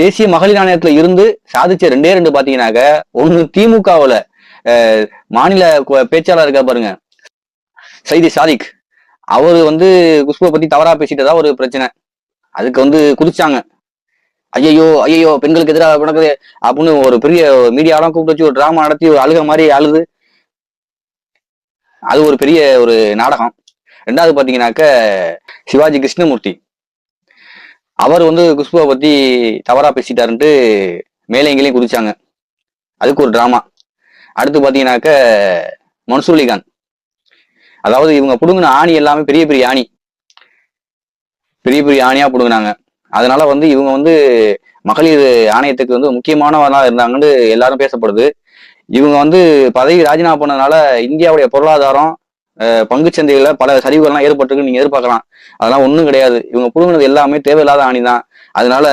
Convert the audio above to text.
தேசிய மகளிர் ஆணையத்துல இருந்து சாதிச்ச ரெண்டே ரெண்டு பாத்தீங்கன்னாக்க, ஒண்ணு திமுகவுல மாநில பேச்சாளர் இருக்கா பாருங்க, சைதி சாதிக். அவரு குஷ்புவை பத்தி தவறா பேசிட்டதா ஒரு பிரச்சனை. அதுக்கு குதிச்சாங்க. ஐயோ ஐயோ பெண்களுக்கு எதிராக நடக்குது அப்படின்னு ஒரு பெரிய மீடியாவெல்லாம் கூப்பிட்டு வச்சு ஒரு டிராமா நடத்தி ஒரு அழுக மாதிரி அழுது, அது ஒரு பெரிய ஒரு நாடகம். ரெண்டாவது பாத்தீங்கன்னாக்க சிவாஜி கிருஷ்ணமூர்த்தி, அவர் குஷ்புவை பத்தி தவறா பேசிட்டாருன்ட்டு மேலே எங்கேயும் குதிச்சாங்க, அதுக்கு ஒரு டிராமா. அடுத்து பாத்தீங்கன்னாக்க மன்சூர் அலிகான், அதாவது இவங்க புடுங்கின ஆணி எல்லாமே பெரிய பெரிய ஆணி, பெரிய பெரிய ஆணியா புடுங்கினாங்க. அதனால இவங்க மகளிர் ஆணையத்துக்கு முக்கியமானவர்களா இருந்தாங்கன்னு எல்லாரும் பேசப்படுது. இவங்க பதவி ராஜினாமா பண்ணதுனால இந்தியாவுடைய பொருளாதாரம் பங்கு சந்தைகள்ல பல சரிவுகள்லாம் ஏற்பட்டிருக்குன்னு நீங்க எதிர்பார்க்கலாம். அதெல்லாம் ஒண்ணும் கிடையாது. இவங்க புடுங்கினது எல்லாமே தேவையில்லாத ஆணி தான். அதனால